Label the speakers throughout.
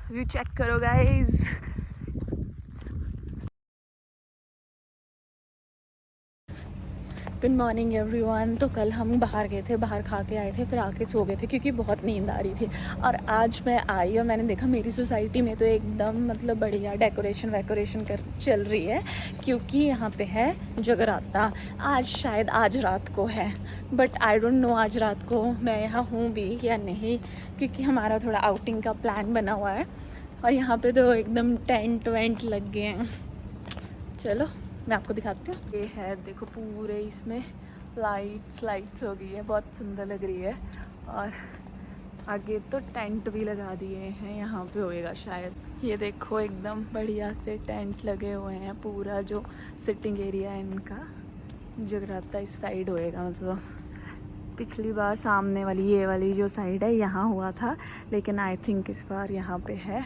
Speaker 1: View check करो guys. Good morning everyone. तो कल हम बाहर गए थे, बाहर खा के आए थे, फिर आके सो गए थे क्योंकि बहुत नींद आ रही थी। और आज मैं आई और मैंने देखा मेरी सोसाइटी में तो एकदम मतलब बढ़िया डेकोरेशन वैकोरेशन कर चल रही है क्योंकि यहाँ पे है जगराता। आज शायद आज रात को है, बट आई डोंट नो आज रात को मैं यहाँ हूँ भी या नहीं, क्योंकि हमारा थोड़ा आउटिंग का प्लान बना हुआ है और यहाँ पे तो एकदम टेंट वेंट लग गए हैं। चलो मैं आपको दिखाती हूँ। ये है देखो, पूरे इसमें लाइट्स हो गई है, बहुत सुंदर लग रही है। और आगे तो टेंट भी लगा दिए हैं, यहाँ पे होएगा शायद। ये देखो एकदम बढ़िया से टेंट लगे हुए हैं, पूरा जो सिटिंग एरिया है इनका। जगराता इस साइड होएगा, मतलब पिछली बार सामने वाली ये वाली जो साइड है यहाँ हुआ था, लेकिन आई थिंक इस बार यहाँ पे है।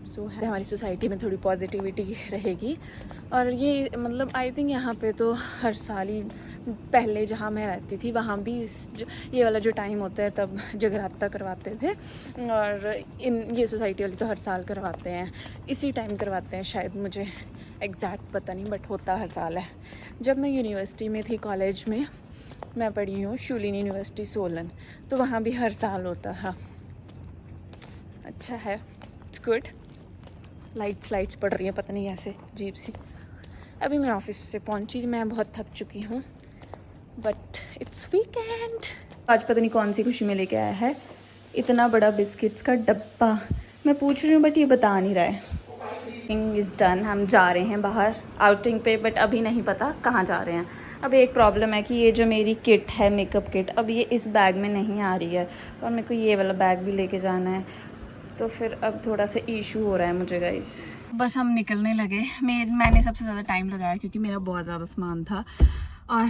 Speaker 1: सो है हमारी सोसाइटी में थोड़ी पॉजिटिविटी रहेगी। और ये मतलब आई थिंक यहाँ पे तो हर साल ही, पहले जहाँ मैं रहती थी वहाँ भी ये वाला जो टाइम होता है तब जगराता करवाते थे। और ये सोसाइटी वाली तो हर साल करवाते हैं, इसी टाइम करवाते हैं शायद, मुझे एग्जैक्ट पता नहीं, बट होता हर साल है। जब मैं यूनिवर्सिटी में थी, कॉलेज में मैं पढ़ी हूँ शूलिनी यूनिवर्सिटी सोलन, तो वहाँ भी हर साल होता था। अच्छा है, इट्स गुड। लाइट्स पड़ रही हैं, पता नहीं ऐसे अजीब सी। अभी मैं ऑफिस से पहुंची, मैं बहुत थक चुकी हूँ, बट इट्स वीकेंड। आज पता नहीं कौन सी खुशी में लेके आया है इतना बड़ा बिस्किट्स का डब्बा। मैं पूछ रही हूँ बट ये बता नहीं रहा है। आउटिंग इज़ डन, हम जा रहे हैं बाहर आउटिंग पे, बट अभी नहीं पता कहाँ जा रहे हैं। अब एक प्रॉब्लम है कि ये जो मेरी किट है, मेकअप किट, अब ये इस बैग में नहीं आ रही है और मेरे को ये वाला बैग भी लेके जाना है, तो फिर अब थोड़ा सा इशू हो रहा है मुझे गाइस। बस हम निकलने लगे। मैंने सबसे ज़्यादा टाइम लगाया क्योंकि मेरा बहुत ज़्यादा सामान था। और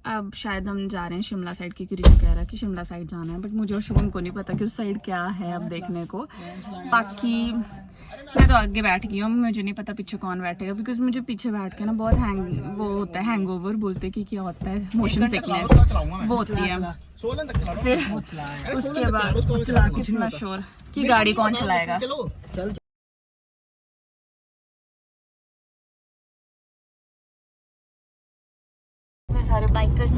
Speaker 1: अब शायद हम जा रहे हैं शिमला साइड की, क्योंकि कह रहा है कि शिमला साइड जाना है, बट मुझे और शुभम को नहीं पता कि उस साइड क्या है अब देखने को। बाकी मैं तो आगे बैठ गई हूँ, मुझे नहीं पता पीछे कौन बैठेगा, बिकॉज मुझे पीछे बैठ के ना बहुत वो होता है, हैंगओवर बोलते कि क्या होता है, मोशन सिकनेस वो होती है। फिर उसके बाद कितना शोर कि गाड़ी कौन चलाएगा। सारे बाइकर्स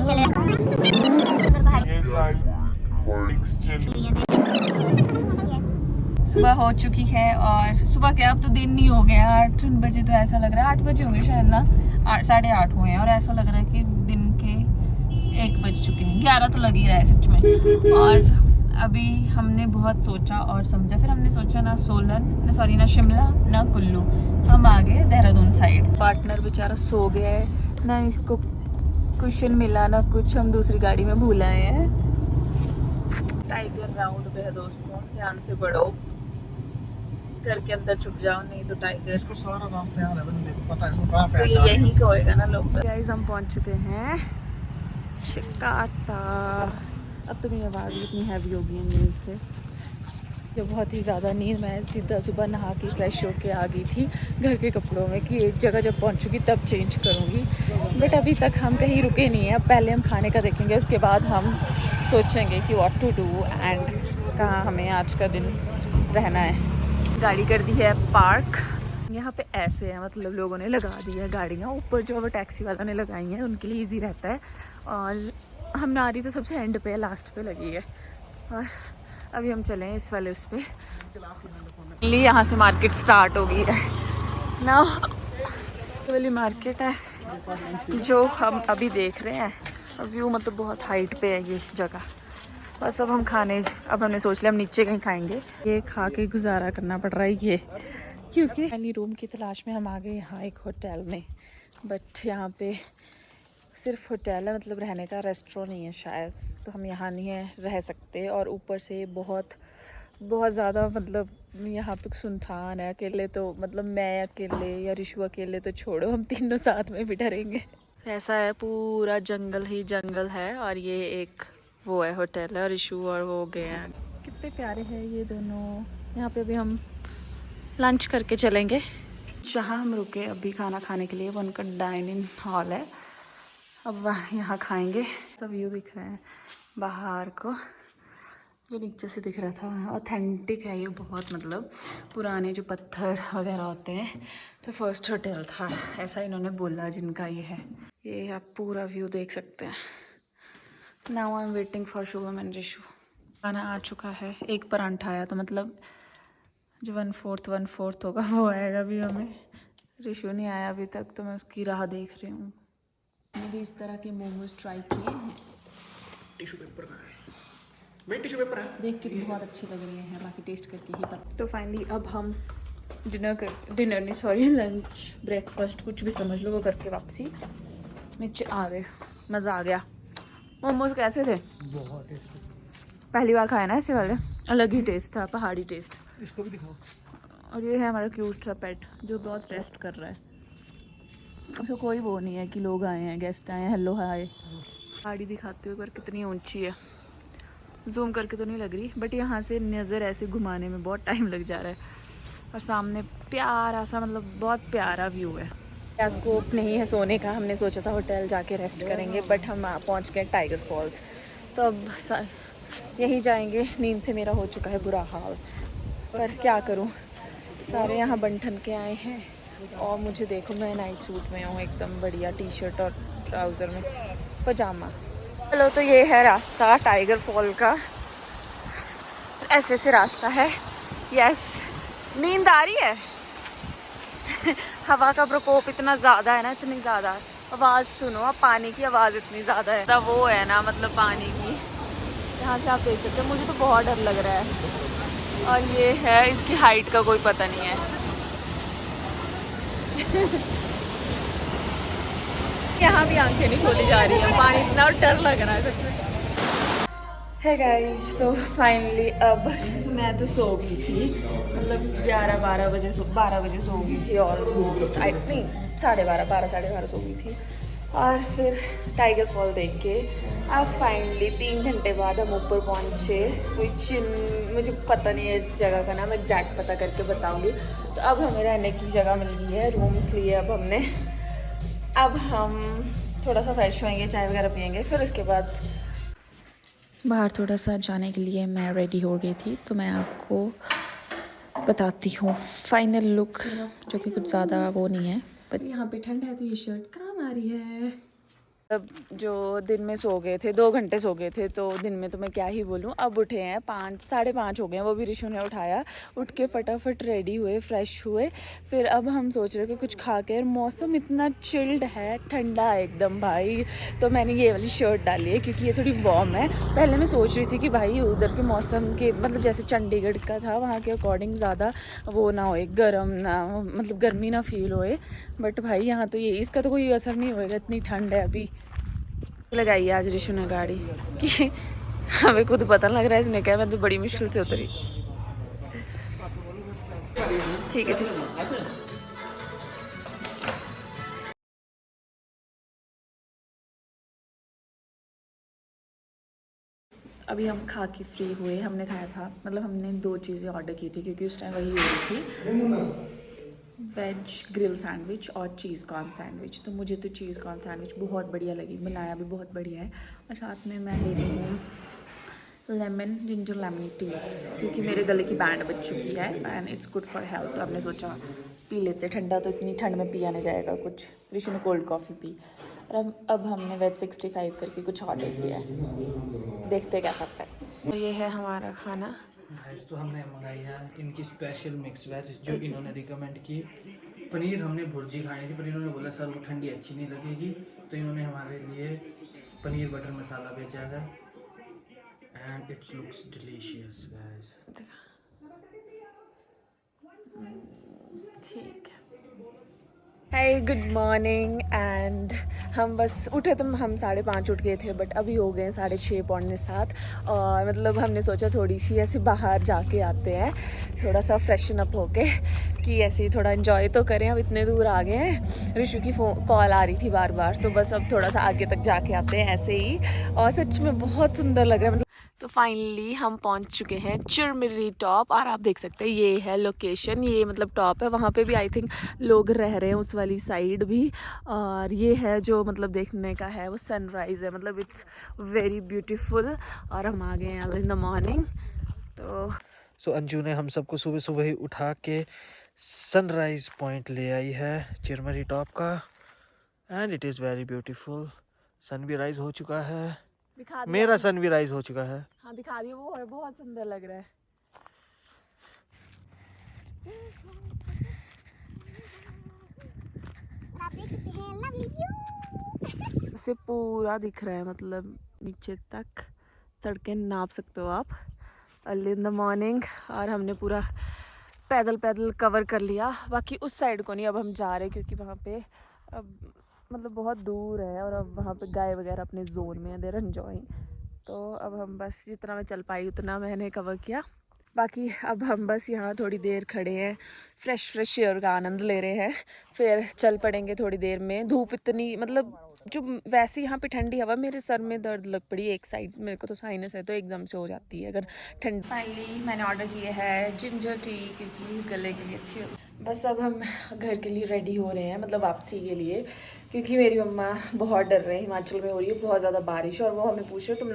Speaker 1: सुबह हो चुकी है, और सुबह क्या, अब तो दिन नहीं हो गया, 8 बजे तो ऐसा लग रहा है, 8 बजे होंगे शायद ना, 8:30 हुए हैं, और ऐसा लग रहा है कि दिन के 1 बज चुके हैं। 11 तो लग ही रहा है सच में। और अभी हमने बहुत सोचा और समझा, फिर हमने सोचा ना सोलन, सॉरी ना शिमला ना कुल्लू, हम आ गए देहरादून साइड। पार्टनर बेचारा सो गया है ना, इसको कुशन मिला ना कुछ, हम दूसरी गाड़ी में भूल आए हैं। टाइगर राउंड पे है दोस्तों, ध्यान से बढ़ो, घर के अंदर छुप जाओ नहीं तो टाइगर। इसको सारा रास्ता याद है, बंदे को पता है इसको कहां पे तो ये यहीं का होएगा ना लोग। गाइस हम पहुंच चुके हैं शिकाता। अब तो मेरी आवाज़ इतनी हैवी हो गई है नींद से, जो बहुत ही ज़्यादा नींद। मैं सीधा सुबह नहा के फ्रेश होके आ गई थी घर के कपड़ों में कि एक जगह जब पहुंचूंगी तब चेंज करूंगी, बट अभी तक हम कहीं रुके नहीं हैं। अब पहले हम खाने का देखेंगे, उसके बाद हम सोचेंगे कि व्हाट टू डू एंड कहाँ हमें आज का दिन रहना है। गाड़ी कर दी है पार्क। यहाँ पे ऐसे है, मतलब लोगों ने लगा दी है गाड़ियाँ ऊपर, जो वो टैक्सी वालों ने लगाई हैं उनके लिए ईजी रहता है। और हमारी तो सबसे एंड पे, लास्ट पे लगी है। और अभी हम चले हैं इस वाले उस पर। यहाँ से मार्केट स्टार्ट हो गई है ना, वाली मार्केट है जो हम अभी देख रहे हैं। व्यू मतलब बहुत हाइट पे है ये जगह। बस अब अब हमने सोच लिया हम नीचे कहीं खाएंगे, ये खा के गुजारा करना पड़ रहा है ये, क्योंकि पहली रूम की तलाश में हम आ गए यहाँ एक होटल में, बट यहाँ पे सिर्फ होटल है, मतलब रहने का रेस्टोरेंट नहीं है शायद, तो हम यहाँ नहीं रह सकते। और ऊपर से बहुत ज़्यादा मतलब यहाँ पे सुनसान है, अकेले तो मतलब मैं अकेले या रिशु अकेले तो छोड़ो, हम तीनों साथ में भी डरेंगे। ऐसा है, पूरा जंगल ही जंगल है, और ये एक वो है होटल है, और रिशु और वो गए हैं। कितने प्यारे हैं ये दोनों। यहाँ पे अभी हम लंच करके चलेंगे। जहाँ हम रुके अभी खाना खाने के लिए, वो उनका डाइनिंग हॉल है, अब यहाँ खाएंगे। सब व्यू दिख रहे हैं बाहर को, ये नीचे से दिख रहा था, ऑथेंटिक है ये बहुत, मतलब पुराने जो पत्थर वगैरह होते हैं। तो फर्स्ट होटल था ऐसा इन्होंने बोला जिनका ये है। ये आप पूरा व्यू देख सकते हैं। Now I am waiting for Shubham and Rishu. खाना आ चुका है, एक परांठा आया, तो मतलब जो 1/4 होगा वो आएगा अभी हमें। रिशु नहीं आया अभी तक, तो मैं उसकी राह देख रही हूँ। मैंने भी इस तरह के मोमोज ट्राई किए हैं।
Speaker 2: टिश्यू पेपर का है, मेन टिश्यू पेपर है।
Speaker 1: देख के बहुत अच्छे लग रहे हैं, बाकी टेस्ट करके ही पता। तो फाइनली अब हम डिनर नहीं सॉरी लंच ब्रेकफास्ट कुछ भी समझ लो वो करके वापसी नीचे आ गए। मज़ा आ गया। मोमोज कैसे थे?
Speaker 2: बहुत टेस्टी।
Speaker 1: पहली बार खाया ना ऐसे वाले, अलग ही टेस्ट था, पहाड़ी टेस्ट।
Speaker 2: इसको भी दिखाओ।
Speaker 1: और ये है हमारा क्यूट सा पेट जो बहुत रेस्ट कर रहा है। उसको कोई वो नहीं है कि लोग आए हैं, गेस्ट आए हैं, हेलो हाय। पहाड़ी दिखाते हुए पर कितनी ऊंची है, जूम करके तो नहीं लग रही, बट यहाँ से नज़र ऐसे घुमाने में बहुत टाइम लग जा रहा है। और सामने प्यारा सा, मतलब बहुत प्यारा व्यू है। क्या स्कोप नहीं है सोने का, हमने सोचा था होटल जाके रेस्ट करेंगे, बट हम पहुँच गए टाइगर फॉल्स। तो अब यहीं जाएंगे। नींद से मेरा हो चुका है बुरा हाल, पर क्या करूँ, सारे यहाँ बन के आए हैं। और मुझे देखो, मैं नाइट सूट में हूँ एकदम बढ़िया, टी शर्ट और ट्राउज़र में पजामा। चलो, तो ये है रास्ता टाइगर फॉल का, ऐसे रास्ता है। यस, नींद आ रही है। हवा का प्रकोप इतना ज़्यादा है ना, इतनी ज़्यादा। आवाज़ सुनो, अब पानी की आवाज़ इतनी ज़्यादा है। तो वो है ना, मतलब पानी की, यहाँ से आप देख सकते हो। मुझे तो बहुत डर लग रहा है। और ये है, इसकी हाइट का कोई पता नहीं है। यहाँ भी आंखें नहीं खोली जा रही है, पानी इतना डर लग रहा है सच में। है गाइस, तो फाइनली अब मैं तो सो गई थी, मतलब 12 बजे सो गई थी ऑलमोस्ट। आई थिंक 12:30 साढ़े 12 सो गई थी। और फिर टाइगर फॉल देख के अब फाइनली 3 घंटे बाद हम ऊपर पहुँचे। मुझे पता नहीं है जगह का नाम, एग्जैक्ट पता करके बताऊँगी। तो अब हमें रहने की जगह मिल गई है, रूम्स लिए अब हमने। अब हम थोड़ा सा फ्रेश होएंगे, चाय वगैरह पियेंगे, फिर उसके बाद बाहर थोड़ा सा जाने के लिए मैं रेडी हो गई थी। तो मैं आपको बताती हूँ फाइनल लुक, जो कि कुछ ज़्यादा वो नहीं है, पर यहाँ पे ठंड है तो ये शर्ट काम आ रही है। अब जो दिन में सो गए थे, 2 घंटे सो गए थे, तो दिन में तो मैं क्या ही बोलूँ। अब उठे हैं 5-5:30 हो गए हैं, वो भी ऋषु ने उठाया। उठ के फटाफट रेडी हुए, फ्रेश हुए। फिर अब हम सोच रहे कि कुछ खा के, और मौसम इतना चिल्ड है, ठंडा है एकदम भाई। तो मैंने ये वाली शर्ट डाली है क्योंकि ये थोड़ी वार्म है। पहले मैं सोच रही थी कि भाई उधर के मौसम के, मतलब जैसे चंडीगढ़ का था, वहाँ के अकॉर्डिंग ज़्यादा वो ना होए, गर्म ना, मतलब गर्मी ना फील होए। बट भाई यहाँ तो ये, इसका तो कोई असर नहीं होएगा, इतनी ठंड है। अभी लगाई आज ऋषु ने गाड़ी कि हमें खुद पता लग रहा है इसने क्या, मैं तो बड़ी मुश्किल से उतरी। ठीक है, ठीक है। अभी हम खा के फ्री हुए। हमने खाया था, मतलब हमने 2 चीज़ें ऑर्डर की थी क्योंकि उस टाइम वही हो रही थी, वेज ग्रिल सैंडविच और चीज़ कॉर्न सैंडविच। तो मुझे तो चीज़ कॉर्न सैंडविच बहुत बढ़िया लगी, बनाया भी बहुत बढ़िया है। और साथ में मैं ले रही हूँ जिंजर लेमन टी, क्योंकि मेरे गले की बैंड बज चुकी है and it's good for health. तो हमने सोचा पी लेते, ठंडा तो इतनी ठंड में पिया नहीं जाएगा कुछ। ऋषु ने कोल्ड कॉफ़ी पी। और अब हमने वेज 65 करके कुछ ऑर्डर किया है, देखते क्या सकता है। तो ये है हमारा खाना।
Speaker 2: तो हमने मंगाई है इनकी स्पेशल मिक्स वेज, जो इन्होंने रिकमेंड की। पनीर हमने भुर्जी खानी थी, पर इन्होंने बोला सर वो ठंडी अच्छी नहीं लगेगी, तो इन्होंने हमारे लिए पनीर बटर मसाला भेजा है। And it looks delicious guys.
Speaker 1: ठीक है। हाय, गुड मॉर्निंग। एंड हम बस उठे तो हम 5:30 उठ गए थे, बट अभी हो गए 6:30 पौने 7। और मतलब हमने सोचा थोड़ी सी ऐसे बाहर जाके आते हैं, थोड़ा सा फ्रेशन अप होके, कि ऐसे ही थोड़ा एंजॉय तो करें। अब इतने दूर आ गए हैं, ऋषु की कॉल आ रही थी बार बार, तो बस अब थोड़ा सा आगे तक जाके आते हैं ऐसे ही। और सच में बहुत सुंदर लग रहा है। तो फाइनली हम पहुंच चुके हैं चिरमिरी टॉप, और आप देख सकते हैं ये है लोकेशन। ये मतलब टॉप है, वहाँ पे भी आई थिंक लोग रह रहे हैं, उस वाली साइड भी। और ये है जो मतलब देखने का है, वो सनराइज़ है, मतलब इट्स वेरी ब्यूटीफुल। और हम आ गए हैं इन द मॉर्निंग।
Speaker 2: तो अंजू ने हम सबको सुबह सुबह ही उठा के सनराइज पॉइंट ले आई है चिरमरी टॉप का, and it is very beautiful. Sun भी राइज हो चुका है,
Speaker 1: दिखा
Speaker 2: मेरा सन भी राइज हो चुका है।
Speaker 1: हाँ दिखा दिया, वो है बहुत सुंदर लग रहा है। से पूरा दिख रहा है, मतलब नीचे तक सड़कें नाप सकते हो आप, अर्ली इन द मॉर्निंग। और हमने पूरा पैदल पैदल कवर कर लिया। बाकी उस साइड को नहीं अब हम जा रहे, क्योंकि वहाँ पे अब मतलब बहुत दूर है और अब वहाँ पे गाय वगैरह अपने जोन में है, देर एंजॉइंग। तो अब हम बस जितना मैं चल पाई उतना मैंने कवर किया। बाकी अब हम बस यहाँ थोड़ी देर खड़े हैं, फ्रेश एयर का आनंद ले रहे हैं, फिर चल पड़ेंगे थोड़ी देर में। धूप इतनी मतलब जो वैसे यहाँ पे ठंडी हवा, मेरे सर में दर्द लग पड़ी एक साइड, मेरे को तो साइनस है तो एकदम से हो जाती है अगर ठंड। फाइनली मैंने ऑर्डर किया है जिंजर टी, क्योंकि गले के लिए अच्छी होती है। बस अब हम घर के लिए रेडी हो रहे हैं, मतलब वापसी के लिए, क्योंकि मेरी मम्मा बहुत डर रहे हैं। हिमाचल में हो रही है बहुत ज़्यादा बारिश, और वो हमें पूछ रहे तुम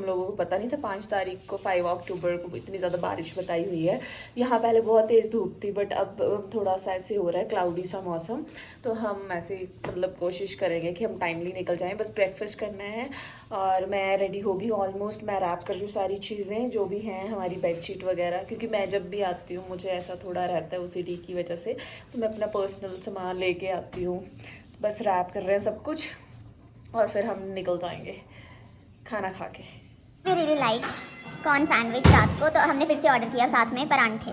Speaker 1: लोगों को पता नहीं था 5 तारीख को 5 अक्टूबर को इतनी ज़्यादा बारिश बताई हुई है। यहाँ पहले बहुत तेज़ धूप थी, बट अब थोड़ा सा ऐसे हो रहा है क्लाउडी सा मौसम। तो हम ऐसे मतलब कोशिश करेंगे कि हम टाइमली निकल जाएं। बस ब्रेकफास्ट करना है और मैं रेडी होगी ऑलमोस्ट। मैं रैप कर रही हूँ सारी चीज़ें जो भी हैं, हमारी बेडशीट वगैरह, क्योंकि मैं जब भी आती हूँ मुझे ऐसा थोड़ा रहता है OCD की वजह से, तो मैं अपना पर्सनल सामान लेके आती हूँ। बस रैप कर रहे हैं सब कुछ और फिर हम निकल जाएंगे खाना खा के।
Speaker 3: रियली लाइक कॉर्न सैंडविच रात को, तो हमने फिर से ऑर्डर किया साथ में परांठे।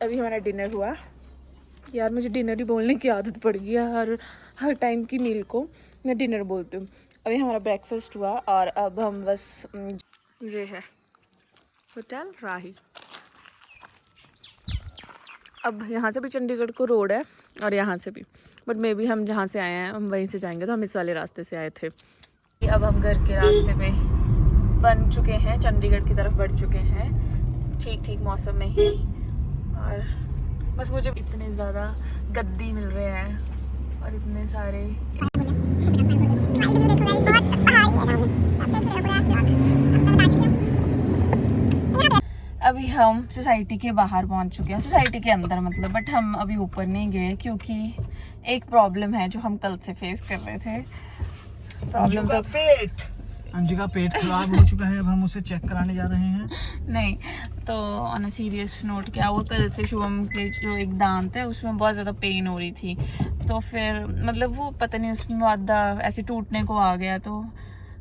Speaker 1: अभी हमारा डिनर हुआ। यार मुझे डिनर ही बोलने की आदत पड़ गई है, हर टाइम की मील को मैं डिनर बोलती हूँ। अभी हमारा ब्रेकफास्ट हुआ और अब हम बस ये है होटल राही। अब यहाँ से भी चंडीगढ़ को रोड है और यहाँ से भी, बट मे बी हम जहाँ से आए हैं हम वहीं से जाएंगे, तो हम इस वाले रास्ते से आए थे। अब हम घर के रास्ते में बन चुके हैं, चंडीगढ़ की तरफ बढ़ चुके हैं, ठीक मौसम में ही। और बस मुझे इतने ज़्यादा गद्दी मिल रहे हैं और इतने सारे अभी हम सोसाइटी के बाहर पहुंच चुके हैं, सोसाइटी के अंदर मतलब, बट हम अभी ऊपर नहीं गए क्योंकि एक प्रॉब्लम है जो हम कल से फेस कर रहे थे। प्रॉब्लम तो
Speaker 2: अंजू का पेट खराब हो चुका है, अब हम उसे चेक कराने जा रहे हैं।
Speaker 1: नहीं तो ऑन अ सीरियस नोट क्या हुआ, कल से शुभम के जो एक दांत है उसमें बहुत ज़्यादा पेन हो रही थी, तो फिर मतलब वो पता नहीं उसमें बहुत ऐसे टूटने को आ गया, तो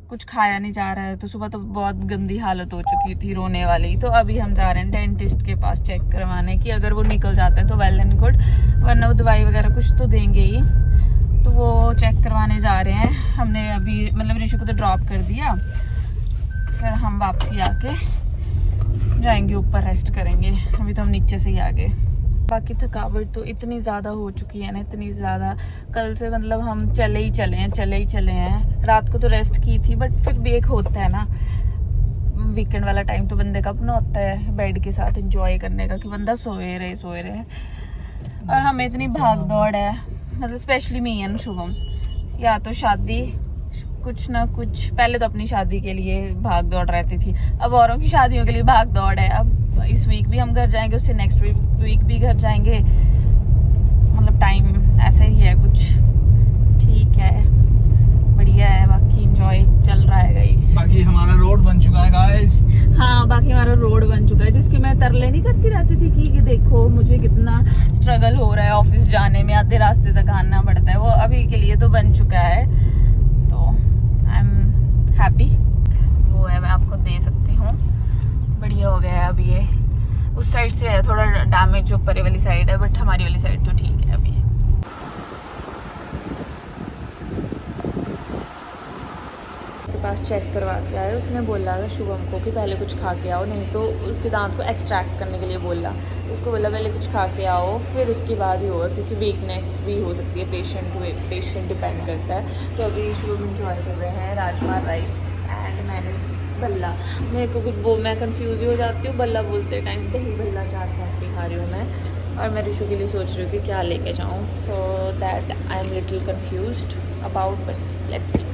Speaker 1: कुछ खाया नहीं जा रहा है। तो सुबह तो बहुत गंदी हालत हो चुकी थी, रोने वाली। तो अभी हम जा रहे हैं डेंटिस्ट के पास चेक करवाने की, अगर वो निकल जाता है तो वेल एंड गुड, वरना वो दवाई वगैरह कुछ तो देंगे ही। तो वो चेक करवाने जा रहे हैं। हमने अभी मतलब ऋषि को तो ड्रॉप कर दिया, फिर हम वापसी आके जाएंगे ऊपर, रेस्ट करेंगे। अभी तो हम नीचे से ही आ गए। बाकी थकावट तो इतनी ज़्यादा हो चुकी है ना, इतनी ज़्यादा, कल से मतलब हम चले ही चले हैं। रात को तो रेस्ट की थी, बट फिर भी एक होता है ना वीकेंड वाला टाइम, तो बंदे का अपना होता है बेड के साथ एंजॉय करने का, कि बंदा सोए रहे। और हमें इतनी भाग दौड़ है, मतलब स्पेशली मी एंड शुभम, या तो शादी कुछ ना कुछ, पहले तो अपनी शादी के लिए भाग दौड़ रहती थी, अब औरों की शादियों के लिए भाग दौड़ है। अब इस वीक भी हम घर जाएंगे, उससे नेक्स्ट वीक भी घर जाएंगे, मतलब टाइम ऐसा ही है कुछ। ठीक है, बढ़िया है, बाकी एंजॉय चल रहा है गाइस।
Speaker 2: बाकी हमारा रोड बन चुका है गाइस।
Speaker 1: हाँ, बाकी हमारा रोड बन चुका है, जिसकी मैं तरले नहीं करती रहती थी कि देखो मुझे कितना स्ट्रगल हो रहा है ऑफिस जाने में, आधे रास्ते तक आना पड़ता है, वो अभी के लिए तो बन चुका है, तो आई एम हैप्पी। वो है, मैं आपको दे सकती हूँ, बढ़िया हो गया है। अब ये उस साइड से है थोड़ा डैमेज, जो ऊपर वाली साइड है, बट हमारी वाली साइड तो ठीक है। अभी के पास चेक करवा के आए, उसने बोला था शुभम को कि पहले कुछ खा के आओ, नहीं तो उसके दांत को एक्सट्रैक्ट करने के लिए बोला। उसको बोला पहले कुछ खा के आओ, फिर उसके बाद ही होगा, क्योंकि वीकनेस भी हो सकती है, पेशेंट डिपेंड करता है। तो अभी शुभम इंजॉय कर रहे हैं राजमा राइस एंड मैंने बल्ला। मेरे को कुछ मैं कंफ्यूज ही हो जाती हूँ बल्ला बोलते टाइम, दही बल्ला चाट पापड़ी खा रही हूँ मैं, और मैं ऋषु के लिए सोच रही हूँ कि क्या लेके जाऊँ, so that I am little confused about, but let's see.